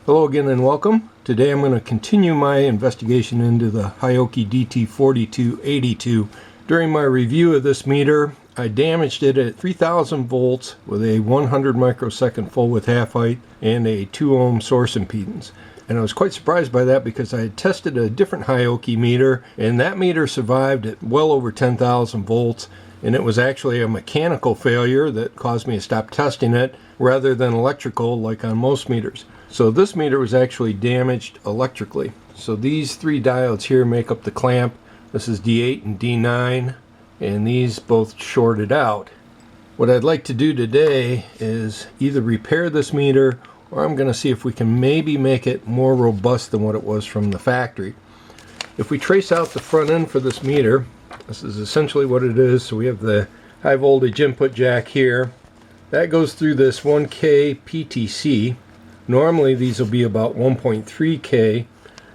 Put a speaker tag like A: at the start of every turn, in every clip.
A: Hello again and welcome. Today I'm going to continue my investigation into the Hioki DT4282. During my review of this meter, I damaged it at 3000 volts with a 100 microsecond full width half height and a 2 ohm source impedance. And I was quite surprised by that because I had tested a different Hioki meter, and that meter survived at well over 10,000 volts. And it was actually a mechanical failure that caused me to stop testing it rather than electrical like on most meters. So this meter was actually damaged electrically. So these three diodes here make up the clamp. This is D8 and D9, and these both shorted out. What I'd like to do today is either repair this meter, or I'm going to see if we can maybe make it more robust than what it was from the factory. If we trace out the front end for this meter, this is essentially what it is. So we have the high voltage input jack here. That goes through this 1K PTC. Normally these will be about 1.3K.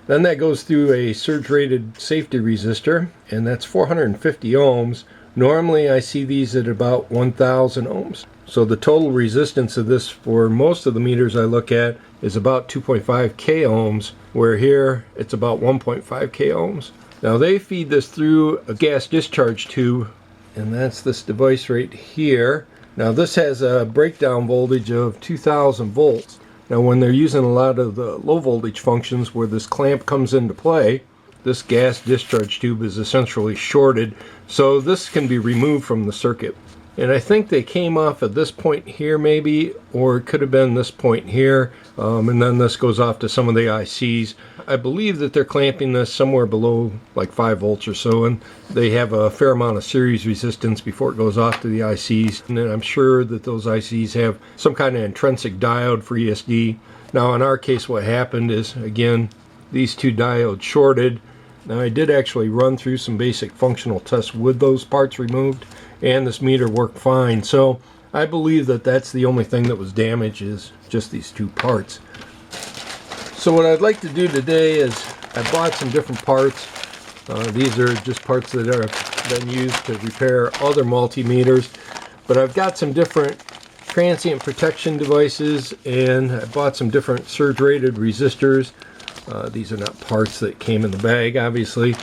A: Then that goes through a surge rated safety resistor, and that's 450 ohms. Normally I see these at about 1000 ohms. So the total resistance of this for most of the meters I look at is about 2.5K ohms, where here it's about 1.5K ohms. Now they feed this through a gas discharge tube, and that's this device right here. Now this has a breakdown voltage of 2000 volts. Now when they're using a lot of the low voltage functions where this clamp comes into play, this gas discharge tube is essentially shorted, so this can be removed from the circuit. And I think they came off at this point here maybe, or it could have been this point here, and then this goes off to some of the ICs. I believe that they're clamping this somewhere below like 5 volts or so, and they have a fair amount of series resistance before it goes off to the ICs. And then I'm sure that those ICs have some kind of intrinsic diode for ESD. Now in our case what happened is, again, these two diodes shorted. Now I did actually run through some basic functional tests with those parts removed, and this meter worked fine. So I believe that that's the only thing that was damaged, is just these two parts. So what I'd like to do today is I bought some different parts. These are just parts that have been used to repair other multimeters, but I've got some different transient protection devices, and I bought some different surge rated resistors. These are not parts that came in the bag, obviously,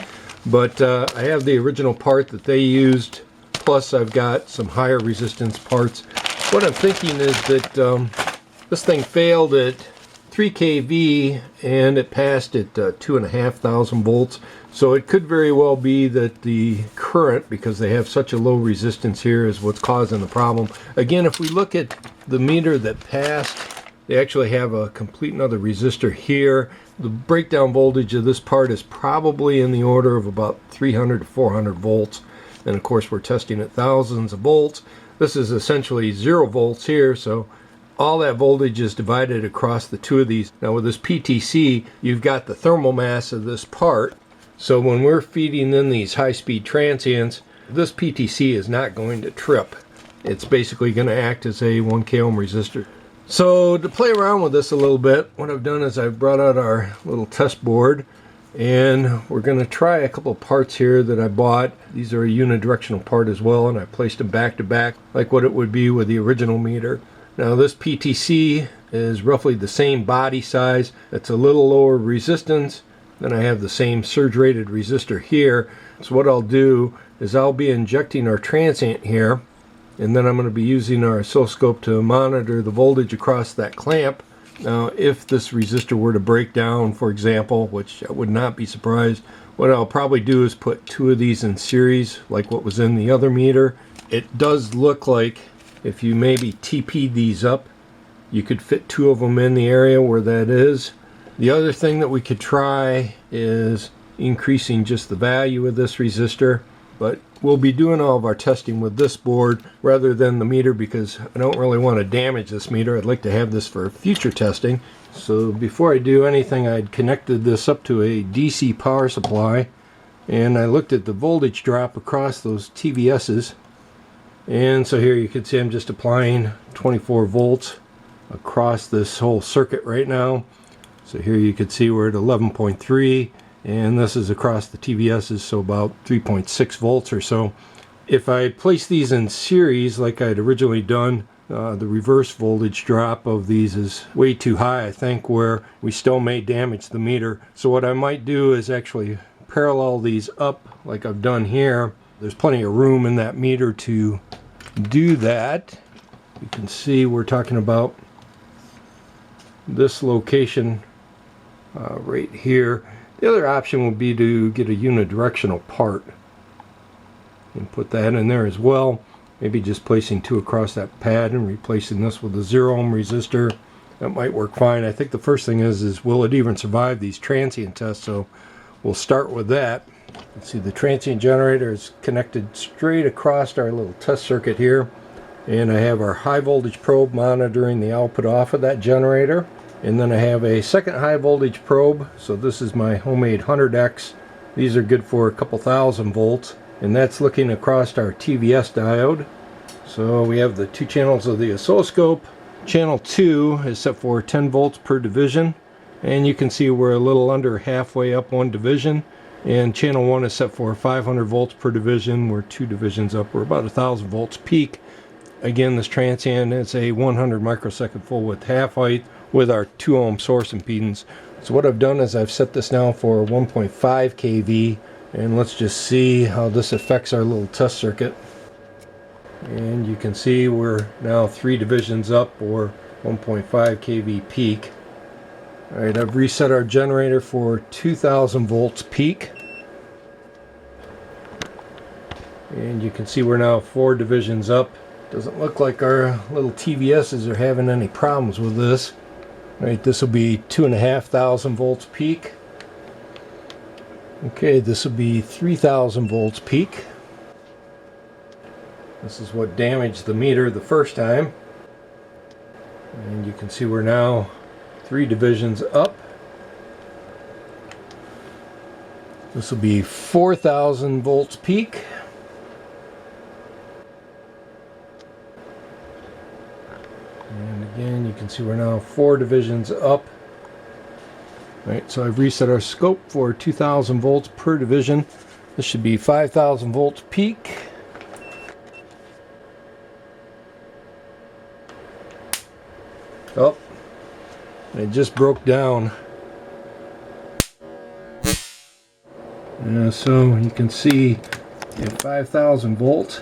A: but I have the original part that they used, plus I've got some higher resistance parts. What I'm thinking is that this thing failed at 3 kV and it passed at 2,500 volts, so it could very well be that the current, because they have such a low resistance here, is what's causing the problem. Again, if we look at the meter that passed, they actually have a complete another resistor here. The breakdown voltage of this part is probably in the order of about 300 to 400 volts. And of course we're testing at thousands of volts. This is essentially 0 volts here, so all that voltage is divided across the two of these. Now with this PTC, you've got the thermal mass of this part. So when we're feeding in these high-speed transients, this PTC is not going to trip. It's basically going to act as a 1K ohm resistor. So to play around with this a little bit, what I've done is I've brought out our little test board, and we're going to try a couple of parts here that I bought. These are a unidirectional part as well, and I placed them back to back like what it would be with the original meter. Now this PTC is roughly the same body size. It's a little lower resistance. Then I have the same surge rated resistor here. So what I'll do is I'll be injecting our transient here, and then I'm going to be using our oscilloscope to monitor the voltage across that clamp. Now if this resistor were to break down, for example, which I would not be surprised, what I'll probably do is put two of these in series like what was in the other meter. It does look like if you maybe TP'd these up, you could fit two of them in the area where that is. The other thing that we could try is increasing just the value of this resistor, but we'll be doing all of our testing with this board rather than the meter because I don't really want to damage this meter. I'd like to have this for future testing. So before I do anything, I'd connected this up to a DC power supply, and I looked at the voltage drop across those TVS's. And so here you can see I'm just applying 24 volts across this whole circuit right now. So here you can see we're at 11.3, and this is across the TVS's, so about 3.6 volts or so. If I place these in series like I'd originally done, The reverse voltage drop of these is way too high, I think, where we still may damage the meter. So what I might do is actually parallel these up like I've done here. There's plenty of room in that meter to do that. You can see we're talking about this location right here. The other option would be to get a unidirectional part and put that in there as well. Maybe just placing two across that pad and replacing this with a 0 ohm resistor. That might work fine. I think the first thing is will it even survive these transient tests? So we'll start with that. Let's see, the transient generator is connected straight across our little test circuit here. And I have our high voltage probe monitoring the output off of that generator. And then I have a second high voltage probe. So this is my homemade 100X. These are good for a couple thousand volts. And that's looking across our TVS diode. So we have the two channels of the oscilloscope. Channel 2 is set for 10 volts per division. And you can see we're a little under halfway up one division. And channel 1 is set for 500 volts per division. We're 2 divisions up. We're about 1,000 volts peak. Again, this transient is a 100 microsecond full width half height with our 2 ohm source impedance. So what I've done is I've set this now for 1.5 kV. And let's just see how this affects our little test circuit. And you can see we're now 3 divisions up, or 1.5 kV peak. Alright, I've reset our generator for 2,000 volts peak. And you can see we're now 4 divisions up. Doesn't look like our little TVSs are having any problems with this. Alright, this will be 2,500 volts peak. Okay, this will be 3,000 volts peak. This is what damaged the meter the first time. And you can see we're now 3 divisions up. This will be 4,000 volts peak. And again, you can see we're now 4 divisions up. Right, so I've reset our scope for 2,000 volts per division. This should be 5,000 volts peak. Oh, it just broke down. So you can see at 5,000 volts,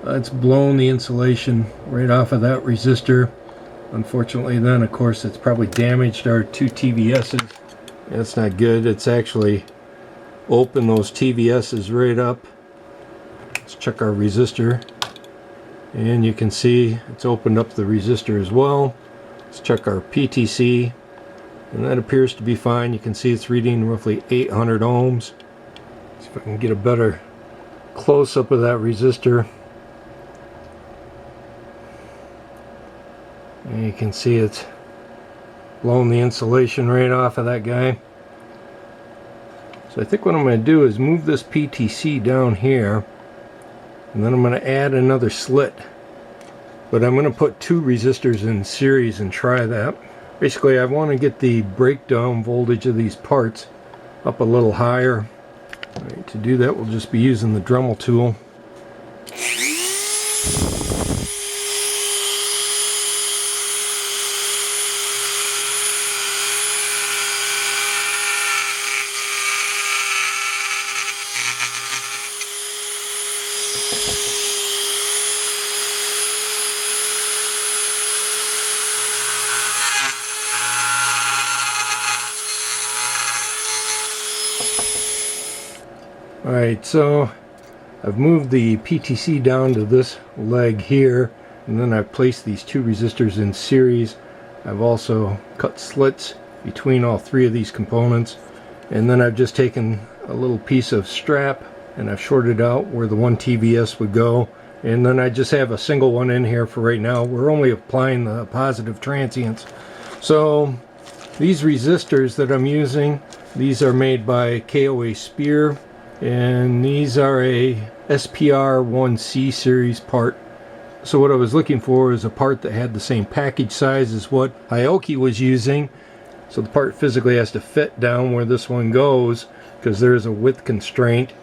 A: it's blown the insulation right off of that resistor. Unfortunately then, of course, it's probably damaged our 2 TVSs. That's not good. It's actually opened those TVSs right up. Let's check our resistor. And you can see it's opened up the resistor as well. Let's check our PTC. And that appears to be fine. You can see it's reading roughly 800 ohms. See if I can get a better close-up of that resistor. And you can see it's blown the insulation right off of that guy. So I think what I'm going to do is move this PTC down here, and then I'm going to add another slit. But I'm going to put 2 resistors in series and try that. Basically, I want to get the breakdown voltage of these parts up a little higher. Right, to do that, we'll just be using the Dremel tool. Alright, so I've moved the PTC down to this leg here, and then I've placed these 2 resistors in series. I've also cut slits between all 3 of these components, and then I've just taken a little piece of strap and I've shorted out where the 1 TVS would go, and then I just have a single one in here for right now. We're only applying the positive transients. So these resistors that I'm using, these are made by KOA Spear. And these are a SPR1C series part. So what I was looking for is a part that had the same package size as what Hioki was using. So the part physically has to fit down where this one goes, because there is a width constraint.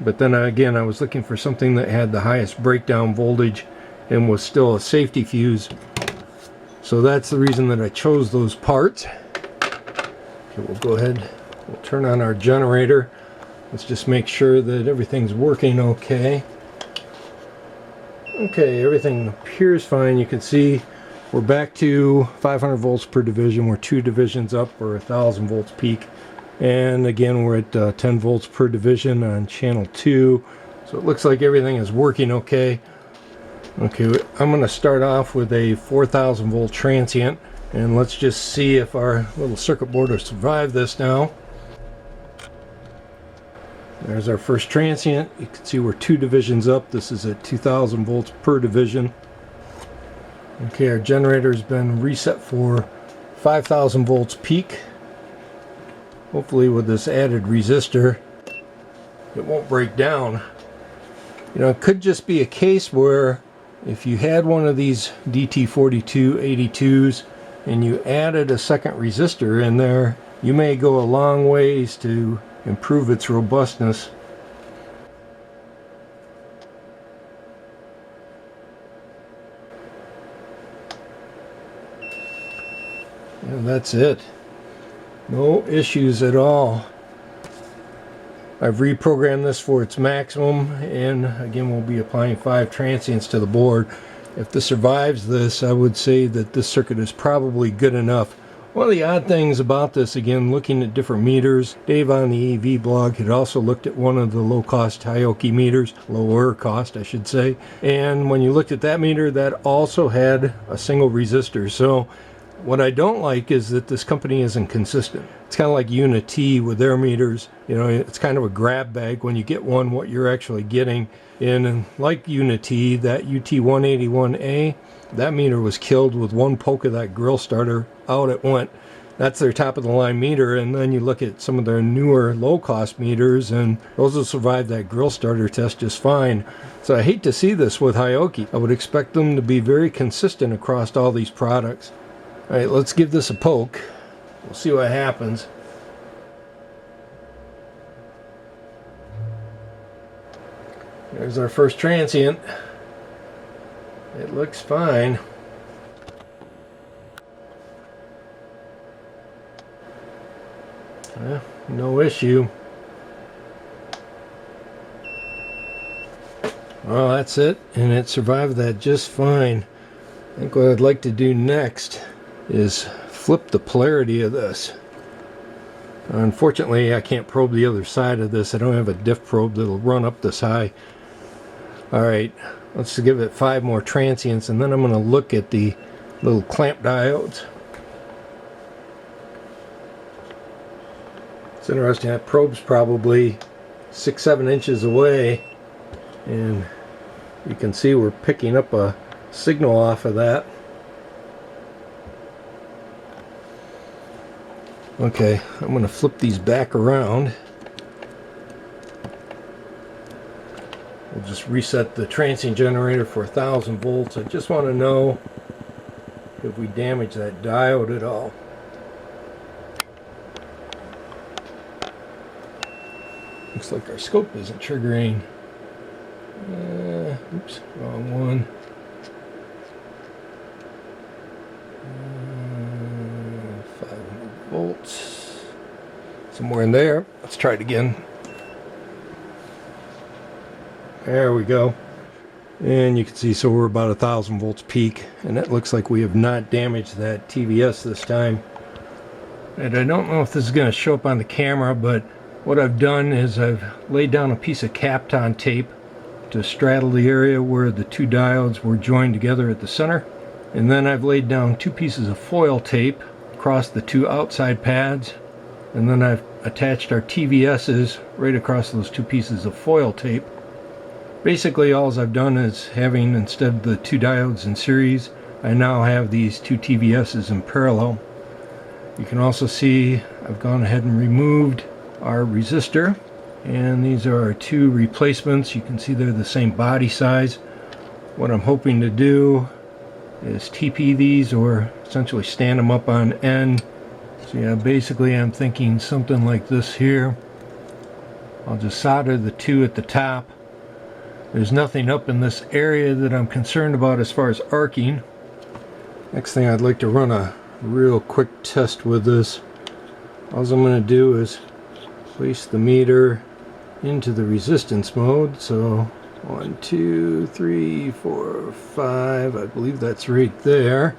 A: But then again, I was looking for something that had the highest breakdown voltage and was still a safety fuse. So that's the reason that I chose those parts. Okay, we'll go ahead, we'll turn on our generator. Let's just make sure that everything's working okay. Okay, everything appears fine. You can see we're back to 500 volts per division. We're 2 divisions up, or 1000 volts peak. And again, we're at 10 volts per division on channel 2. So it looks like everything is working okay. Okay, I'm going to start off with a 4000 volt transient, and let's just see if our little circuit board will survive this now. There's our first transient. You can see we're 2 divisions up. This is at 2000 volts per division. Okay, our generator's been reset for 5000 volts peak. Hopefully with this added resistor it won't break down. You know, it could just be a case where if you had one of these DT4282s and you added a second resistor in there, you may go a long ways to improve its robustness. And that's it. No issues at all. I've reprogrammed this for its maximum, and again we'll be applying 5 transients to the board. If this survives this, I would say that this circuit is probably good enough. One of the odd things about this, again, looking at different meters, Dave on the EV blog had also looked at one of the low-cost Hioki meters, lower cost I should say, and when you looked at that meter, that also had a single resistor. So what I don't like is that this company isn't consistent. It's kind of like Unity with their meters. You know, it's kind of a grab bag when you get one, what you're actually getting. And like Unity, that UT181A, that meter was killed with one poke of that grill starter. Out it went. That's their top of the line meter. And then you look at some of their newer low cost meters, and those will survive that grill starter test just fine. So I hate to see this with Hioki. I would expect them to be very consistent across all these products. Alright, let's give this a poke. We'll see what happens. There's our first transient. It looks fine. No issue. Well, that's it, and it survived that just fine. I think what I'd like to do next is flip the polarity of this. Unfortunately, I can't probe the other side of this. I don't have a diff probe that'll run up this high. Alright, let's give it 5 more transients, and then I'm going to look at the little clamp diodes. It's interesting, that probe's probably 6-7 inches away, and you can see we're picking up a signal off of that. Okay, I'm going to flip these back around. We'll just reset the transient generator for 1000 volts. I just want to know if we damage that diode at all. Looks like our scope isn't triggering. Oops, wrong one. 500 volts. Somewhere in there. Let's try it again. There we go. And you can see, so we're about 1000 volts peak, and it looks like we have not damaged that TVS this time. And I don't know if this is going to show up on the camera, but what I've done is I've laid down a piece of Kapton tape to straddle the area where the 2 diodes were joined together at the center. And then I've laid down 2 pieces of foil tape across the 2 outside pads. And then I've attached our TVS's right across those 2 pieces of foil tape. Basically, all I've done is having, instead of the 2 diodes in series, I now have these 2 TVS's in parallel. You can also see I've gone ahead and removed our resistor, and these are our 2 replacements. You can see they're the same body size. What I'm hoping to do is TP these, or essentially stand them up on end. So yeah, basically I'm thinking something like this here. I'll just solder the 2 at the top, There's nothing up in this area that I'm concerned about as far as arcing. Next thing, I'd like to run a real quick test with this. All I'm going to do is place the meter into the resistance mode. So 1, 2, 3, 4, 5, I believe that's right there.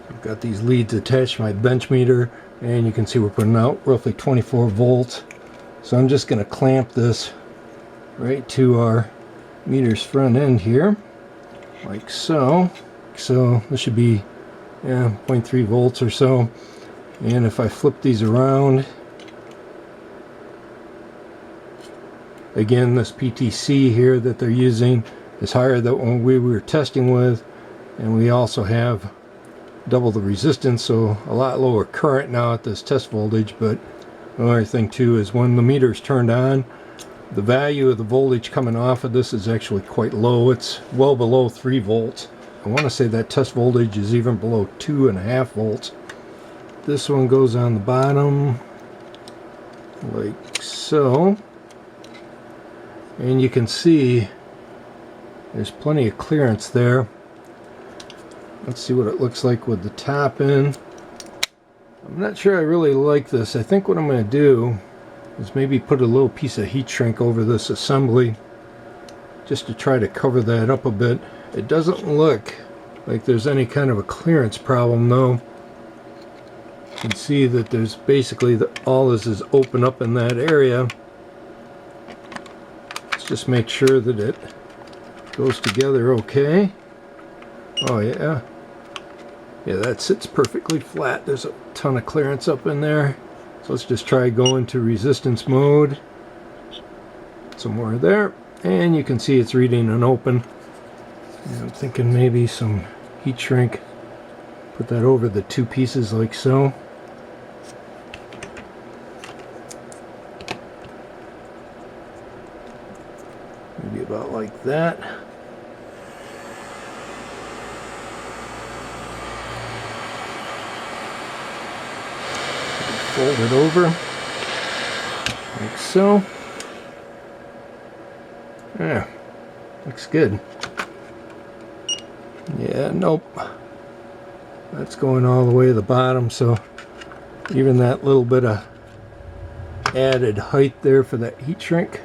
A: I've got these leads attached to my bench meter, and you can see we're putting out roughly 24 volts. So I'm just going to clamp this right to our meter's front end here, like so. So this should be 0.3 volts or so. And if I flip these around, again, this PTC here that they're using is higher than what we were testing with, and we also have double the resistance, so a lot lower current now at this test voltage. But another thing too is when the meter is turned on, the value of the voltage coming off of this is actually quite low. It's well below 3 volts. I want to say that test voltage is even below 2.5 volts. This one goes on the bottom like so, and you can see there's plenty of clearance there. Let's see what it looks like with the top in. I'm not sure I really like this. I think what I'm going to do is maybe put a little piece of heat shrink over this assembly just to try to cover that up a bit. It doesn't look like there's any kind of a clearance problem though. You can see that there's basically all this is open up in that area. Let's just make sure that it goes together okay. Oh yeah. Yeah, that sits perfectly flat. There's a ton of clearance up in there. So let's just try going to resistance mode. Somewhere there. And you can see it's reading an open. And I'm thinking maybe some heat shrink. Put that over the two pieces like so. Maybe about like that. Fold it over like so. Yeah, looks good. Yeah, nope. That's going all the way to the bottom, so even that little bit of added height there for that heat shrink,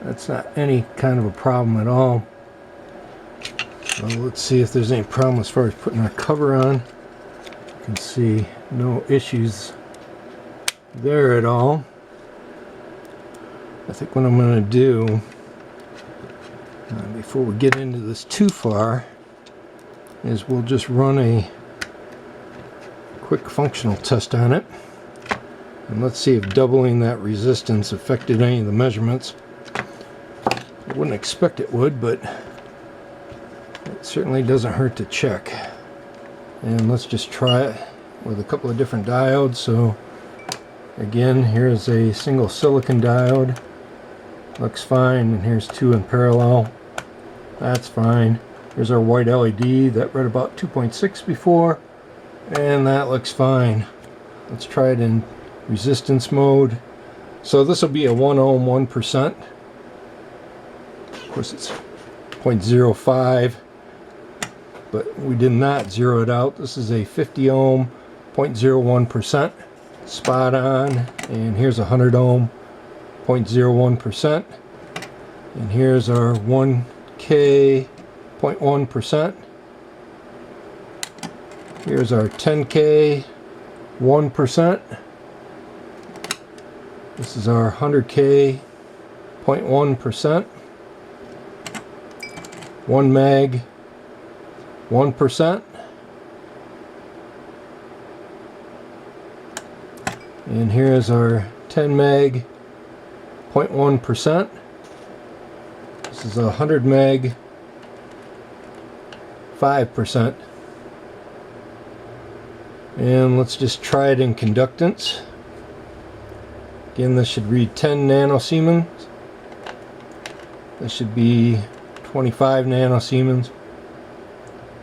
A: that's not any kind of a problem at all. So let's see if there's any problem as far as putting our cover on. You can see no issues there at all. I think what I'm going to do before we get into this too far is we'll just run a quick functional test on it, and let's see if doubling that resistance affected any of the measurements. I wouldn't expect it would, but it certainly doesn't hurt to check. And let's just try it with a couple of different diodes. So again, here's a single silicon diode. Looks fine. And here's two in parallel. That's fine. Here's our white LED that read about 2.6 before. And that looks fine. Let's try it in resistance mode. So this will be a 1 ohm 1%. Of course it's 0.05. But we did not zero it out. This is a 50 ohm 0.01%. Spot on. And here's a 100 ohm 0.01%, and here's our 1K 0.1%. Here's our 10K 1%. This is our 100K 0.1%. 1 meg 1%. And here's our 10 meg 0.1%. This is a 100 meg 5%. And let's just try it in conductance. Again, this should read 10 nanosiemens. This should be 25 nanosiemens.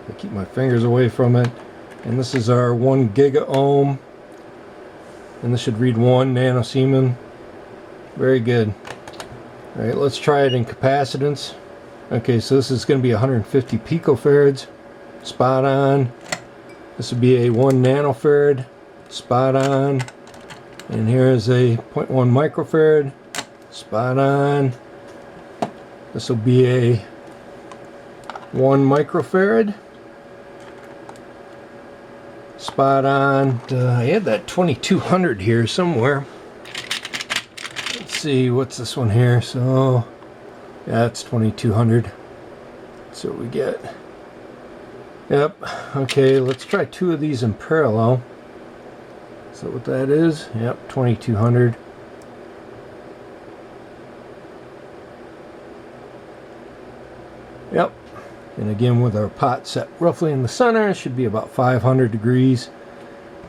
A: I keep my fingers away from it. And this is our 1 giga ohm. And this should read 1 nanosiemen. Very good. Alright, let's try it in capacitance. Okay, so this is going to be 150 picofarads, spot on. This would be a 1 nanofarad, spot on. And here is a 0.1 microfarad, spot on. This will be a 1 microfarad, spot on. I had that 2200 here somewhere. Let's see, what's this one here? So, yeah, it's 2200. So we get. Yep. Okay, let's try 2 of these in parallel. Is that what that is? Yep, 2200. Yep. And again, with our pot set roughly in the center, it should be about 500 degrees.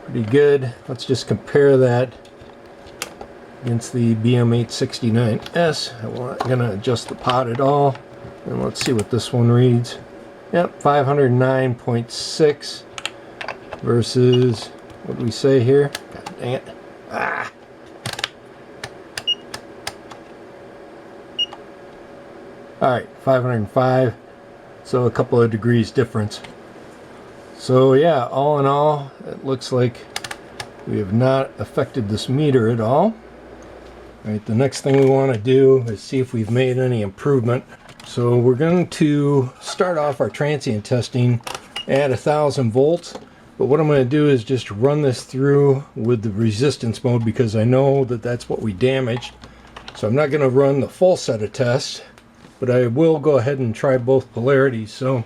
A: Pretty good. Let's just compare that against the BM869S. I'm not going to adjust the pot at all. And let's see what this one reads. Yep, 509.6 versus, what do we say here? God dang it. Ah! Alright, 505. So a couple of degrees difference. So yeah, all in all, it looks like we have not affected this meter at all. Alright, the next thing we want to do is see if we've made any improvement. So we're going to start off our transient testing at 1000 volts. But what I'm going to do is just run this through with the resistance mode because I know that that's what we damaged. So I'm not going to run the full set of tests, but I will go ahead and try both polarities. So,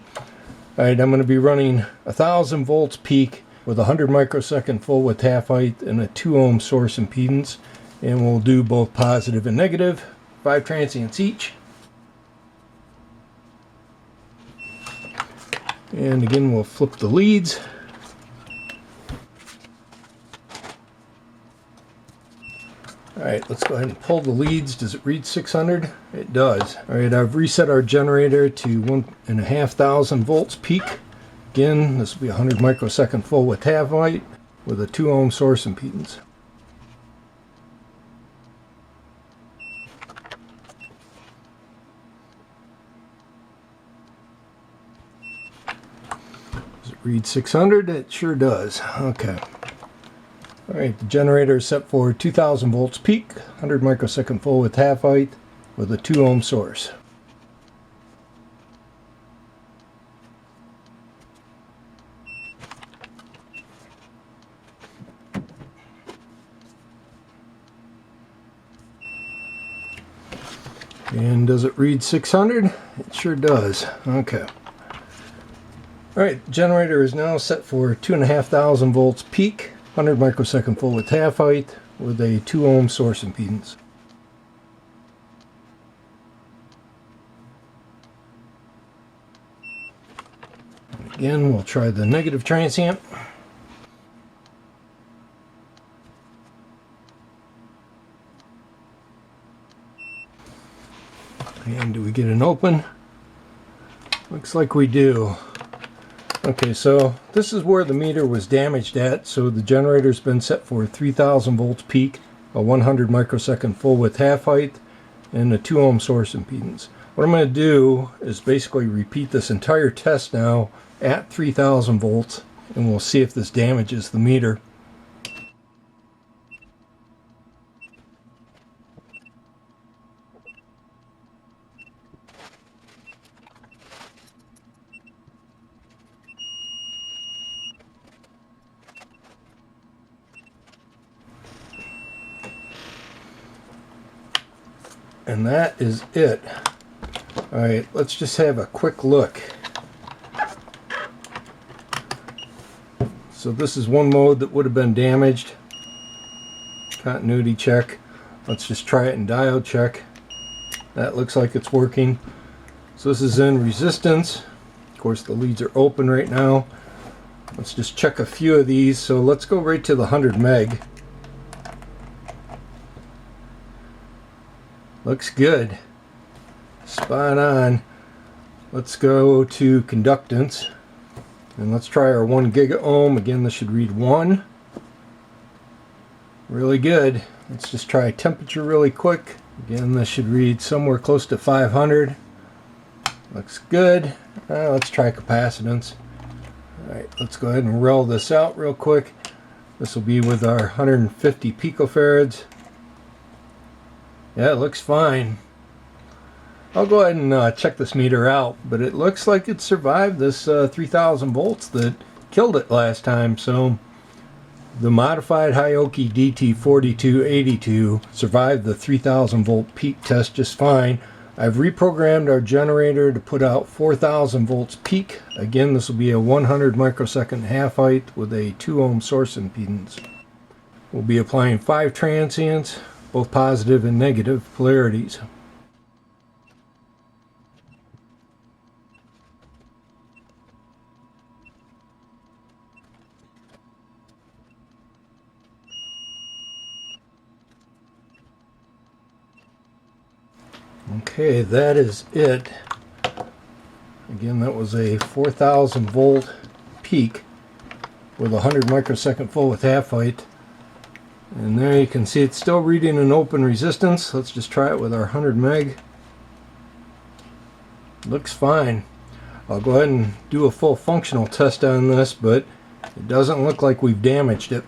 A: alright, I'm going to be running 1000 volts peak with 100 microsecond full width half height and a 2 ohm source impedance. And we'll do both positive and negative, 5 transients each. And again, we'll flip the leads. Alright, let's go ahead and pull the leads. Does it read 600? It does. Alright, I've reset our generator to 1,500 volts peak. Again, this will be 100 microsecond full width half height with a 2 ohm source impedance. Does it read 600? It sure does. Okay. Alright, the generator is set for 2000 volts peak, 100 microsecond full width half height with a 2 ohm source. And does it read 600? It sure does. Okay. Alright, the generator is now set for 2500 volts peak, 100 microsecond full width half height with a 2 ohm source impedance. And again, we'll try the negative transient. And do we get an open? Looks like we do. Okay, so this is where the meter was damaged at. So the generator's been set for 3000 volts peak, a 100 microsecond full width half height, and a 2 ohm source impedance. What I'm going to do is basically repeat this entire test now at 3000 volts, and we'll see if this damages the meter. And that is it. Alright, let's just have a quick look. So this is one mode that would have been damaged. Continuity check. Let's just try it in diode check. That looks like it's working. So this is in resistance. Of course the leads are open right now. Let's just check a few of these. So let's go right to the 100 meg. Looks good. Spot on. Let's go to conductance. And let's try our 1 giga ohm. Again, this should read 1. Really good. Let's just try temperature really quick. Again, this should read somewhere close to 500. Looks good. Let's try capacitance. Alright, let's go ahead and roll this out real quick. This will be with our 150 picofarads. Yeah, it looks fine. I'll go ahead and check this meter out, but it looks like it survived this 3000 volts that killed it last time. So the modified Hioki DT4282 survived the 3000 volt peak test just fine. I've reprogrammed our generator to put out 4000 volts peak. Again, this will be a 100 microsecond half height with a 2 ohm source impedance. We'll be applying 5 transients, both positive and negative polarities. Okay, that is it. Again, that was a 4000 volt peak with 100 microsecond full with half height. And there you can see it's still reading an open resistance. Let's just try it with our 100 meg. Looks fine. I'll go ahead and do a full functional test on this, but it doesn't look like we've damaged it.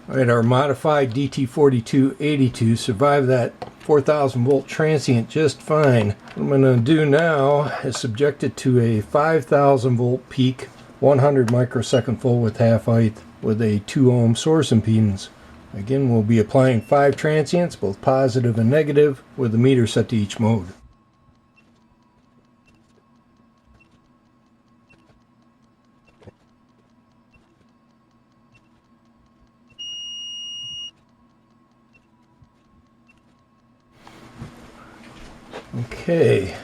A: Alright, our modified DT4282 survived that 4000 volt transient just fine. What I'm going to do now is subject it to a 5000 volt peak, 100 microsecond full with half height with a 2 ohm source impedance. Again, we'll be applying 5 transients, both positive and negative, with the meter set to each mode. Okay,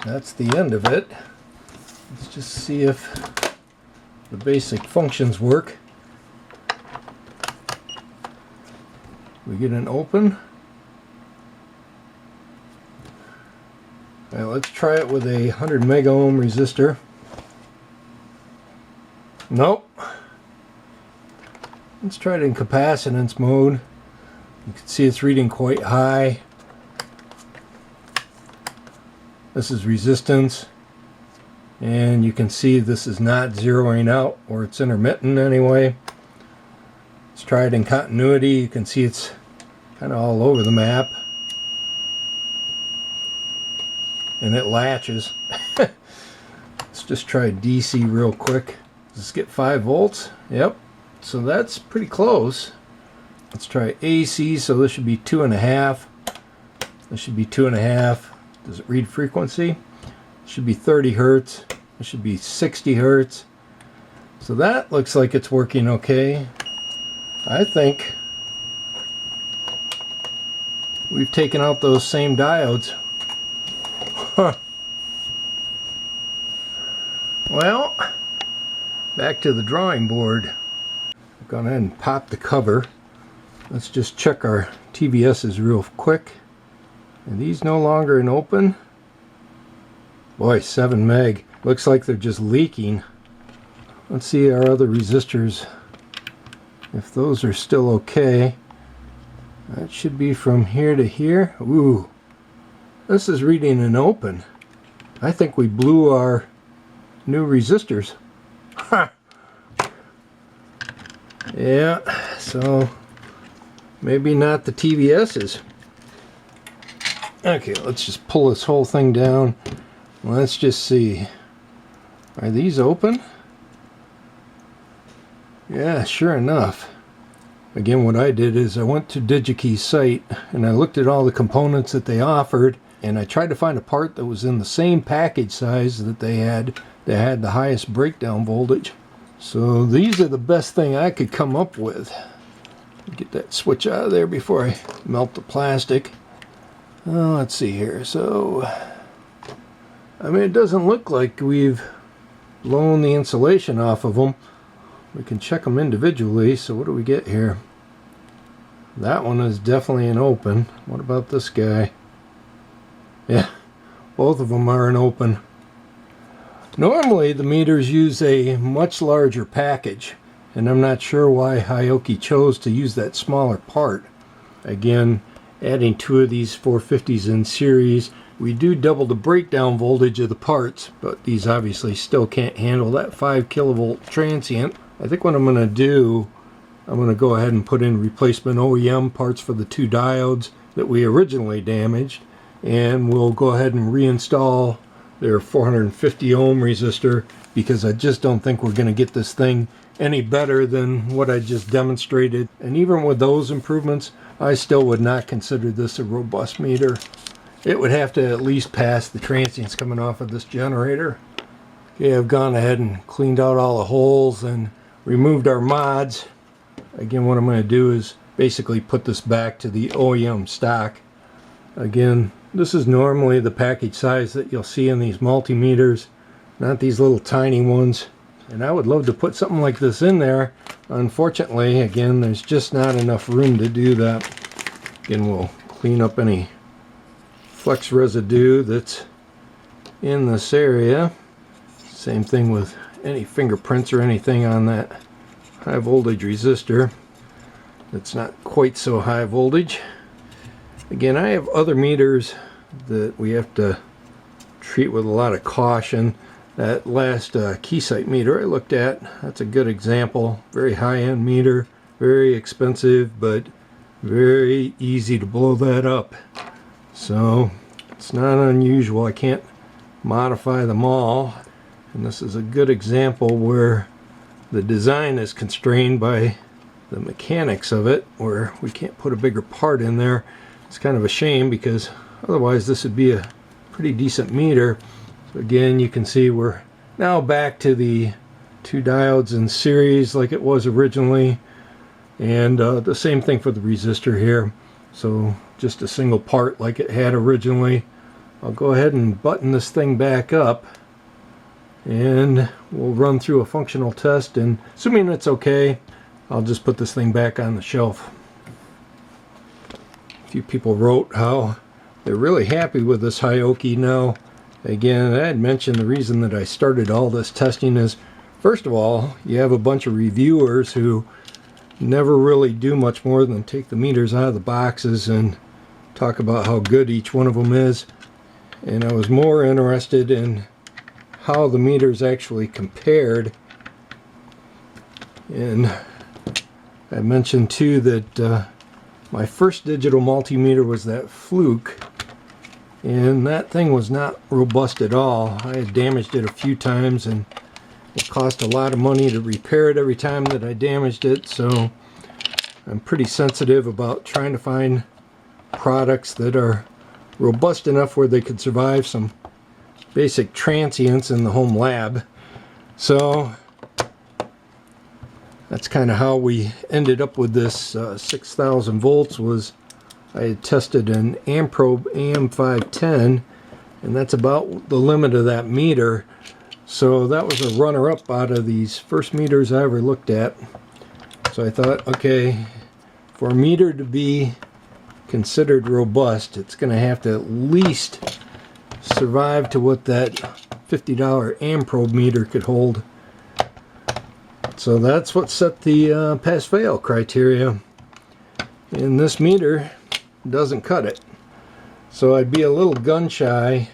A: that's the end of it. Let's just see if the basic functions work. We get an open. All right, let's try it with a 100 mega ohm resistor. Nope. Let's try it in capacitance mode. You can see it's reading quite high. This is resistance, and you can see this is not zeroing out, or it's intermittent anyway. Let's try it in continuity. You can see it's kind of all over the map, and it latches. Let's just try DC real quick. Let's get 5 volts. Yep, so that's pretty close. Let's try AC. So this should be 2.5. This should be 2.5. Does it read frequency? It should be 30 hertz. It should be 60 hertz. So that looks like it's working okay. I think we've taken out those same diodes. Huh. Well, back to the drawing board. I've gone ahead and popped the cover. Let's just check our TVSs real quick. Are these no longer in open? Boy, 7 meg. Looks like they're just leaking. Let's see our other resistors, if those are still okay. That should be from here to here. Ooh, this is reading an open. I think we blew our new resistors. Ha! Yeah, so maybe not the TVSs. Okay, let's just pull this whole thing down. Let's just see. Are these open? Yeah, sure enough. Again, what I did is I went to DigiKey's site and I looked at all the components that they offered, and I tried to find a part that was in the same package size that they had that had the highest breakdown voltage. So these are the best thing I could come up with. Get that switch out of there before I melt the plastic. Let's see here. So, I mean, it doesn't look like we've blown the insulation off of them. We can check them individually. So what do we get here? That one is definitely an open. What about this guy? Yeah, both of them are an open. Normally the meters use a much larger package, and I'm not sure why Hioki chose to use that smaller part. Again, adding 2 of these 450s in series We do double the breakdown voltage of the parts, but these obviously still can't handle that 5 kilovolt transient. I think what I'm going to do, I'm going to go ahead and put in replacement OEM parts for the 2 diodes that we originally damaged, and we'll go ahead and reinstall their 450 ohm resistor, because I just don't think we're going to get this thing any better than what I just demonstrated. And even with those improvements, I still would not consider this a robust meter. It would have to at least pass the transients coming off of this generator. Okay, I've gone ahead and cleaned out all the holes and removed our mods. Again, what I'm going to do is basically put this back to the OEM stock. Again, this is normally the package size that you'll see in these multimeters, not these little tiny ones. And I would love to put something like this in there. Unfortunately, again, there's just not enough room to do that. Again, we'll clean up any flex residue that's in this area. Same thing with any fingerprints or anything on that high voltage resistor that's not quite so high voltage. Again, I have other meters that we have to treat with a lot of caution. That last Keysight meter I looked at, that's a good example. Very high-end meter, very expensive, but very easy to blow that up. So it's not unusual. I can't modify them all. And this is a good example where the design is constrained by the mechanics of it, where we can't put a bigger part in there. It's kind of a shame, because otherwise this would be a pretty decent meter. So again, you can see we're now back to the 2 diodes in series like it was originally, and the same thing for the resistor here. So just a single part like it had originally. I'll go ahead and button this thing back up, and we'll run through a functional test, and assuming it's okay, I'll just put this thing back on the shelf. A few people wrote how they're really happy with this Hioki now. Again, I had mentioned the reason that I started all this testing is, first of all, you have a bunch of reviewers who never really do much more than take the meters out of the boxes and talk about how good each one of them is. And I was more interested in how the meters actually compared. And I mentioned too that my first digital multimeter was that Fluke, and that thing was not robust at all. I had damaged it a few times, and it cost a lot of money to repair it every time that I damaged it. So I'm pretty sensitive about trying to find products that are robust enough where they could survive some basic transients in the home lab. So that's kind of how we ended up with this 6,000 volts. Was I had tested an Amprobe AM510, and that's about the limit of that meter. So that was a runner-up out of these first meters I ever looked at. So I thought, okay, for a meter to be considered robust, it's going to have to at least survive to what that $50 Amprobe meter could hold. So that's what set the pass-fail criteria. And this meter doesn't cut it. So I'd be a little gun-shy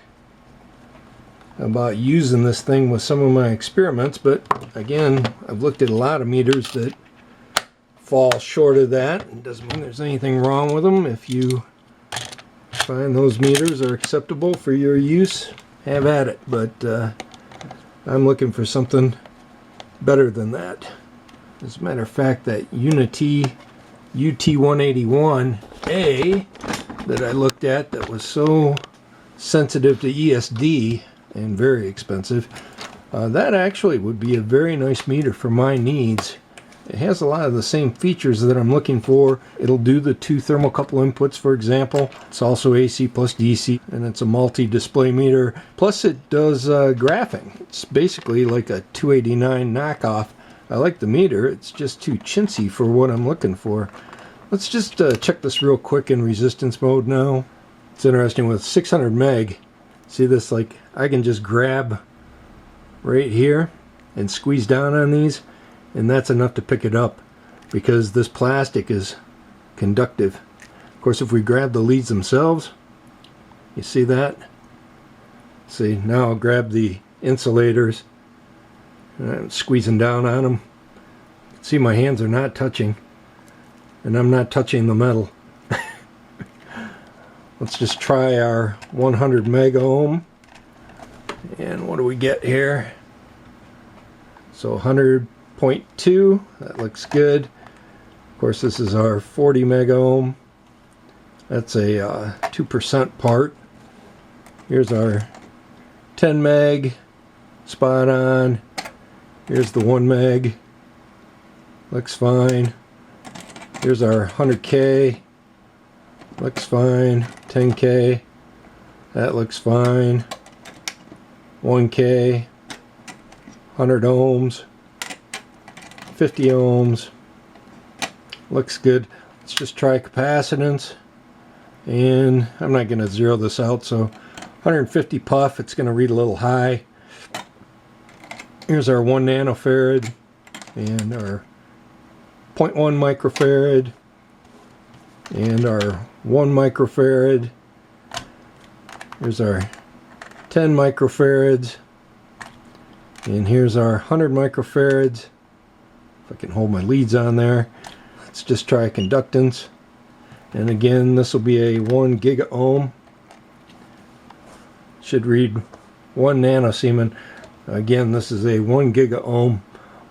A: about using this thing with some of my experiments, but again, I've looked at a lot of meters that fall short of that. It doesn't mean there's anything wrong with them. If you find those meters are acceptable for your use, have at it. But I'm looking for something better than that. As a matter of fact, that Unity UT181A that I looked at that was so sensitive to ESD and very expensive, that actually would be a very nice meter for my needs. It has a lot of the same features that I'm looking for. It'll do the 2 thermocouple inputs, for example. It's also AC plus DC, and it's a multi-display meter. Plus it does graphing. It's basically like a 289 knockoff. I like the meter. It's just too chintzy for what I'm looking for. Let's just check this real quick in resistance mode now. It's interesting with 600 meg. See this, like I can just grab right here and squeeze down on these, and that's enough to pick it up because this plastic is conductive. Of course, if we grab the leads themselves, you see that? See, now I'll grab the insulators and I'm squeezing down on them. See, my hands are not touching, and I'm not touching the metal. Let's just try our 100 mega ohm. And what do we get here? So 100.2, that looks good. Of course, this is our 40 mega ohm. That's a 2% part. Here's our 10 meg, spot on. Here's the 1 meg, looks fine. Here's our 100K, looks fine. 10K, that looks fine. 1K, 100 ohms, 50 ohms, looks good. Let's just try capacitance, and I'm not going to zero this out, so 150 puff, it's going to read a little high. Here's our 1 nanofarad and our 0.1 microfarad and our 1 microfarad. Here's our 10 microfarads, and here's our 100 microfarads. If I can hold my leads on there. Let's just try conductance, and again this will be a 1 giga ohm. Should read 1 nanosiemen. Again, this is a 1 giga ohm.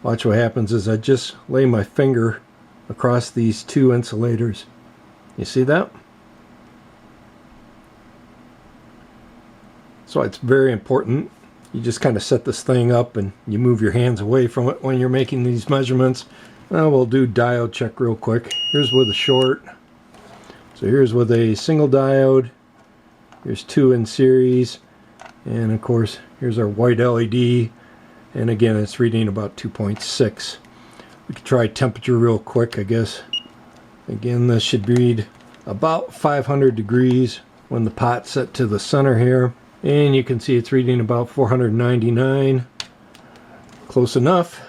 A: Watch what happens is I just lay my finger across these two insulators. You see that? So it's very important. You just kind of set this thing up and you move your hands away from it when you're making these measurements. Now we'll do diode check real quick. Here's with a short. So here's with a single diode. Here's 2 in series. And of course, here's our white LED. And again, it's reading about 2.6. We could try temperature real quick, I guess. Again, this should read about 500 degrees when the pot's set to the center here. And you can see it's reading about 499. Close enough.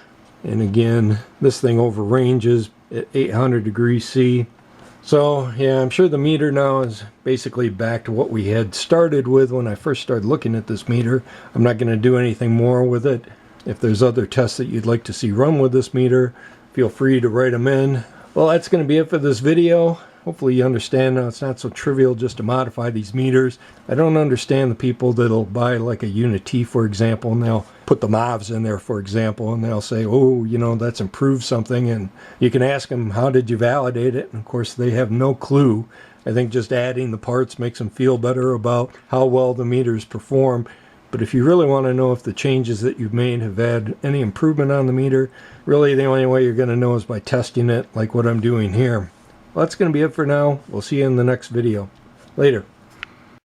A: And again, this thing over ranges at 800 degrees C. So yeah, I'm sure the meter now is basically back to what we had started with when I first started looking at this meter. I'm not going to do anything more with it. If there's other tests that you'd like to see run with this meter, feel free to write them in. Well, that's going to be it for this video. Hopefully you understand now it's not so trivial just to modify these meters. I don't understand the people that'll buy like a unit T, for example, and they'll put the MOVs in there, for example, and they'll say, oh, you know, that's improved something. And you can ask them, how did you validate it? And of course, they have no clue. I think just adding the parts makes them feel better about how well the meters perform. But if you really want to know if the changes that you've made have had any improvement on the meter, really the only way you're going to know is by testing it like what I'm doing here. Well, that's going to be it for now. We'll see you in the next video. Later.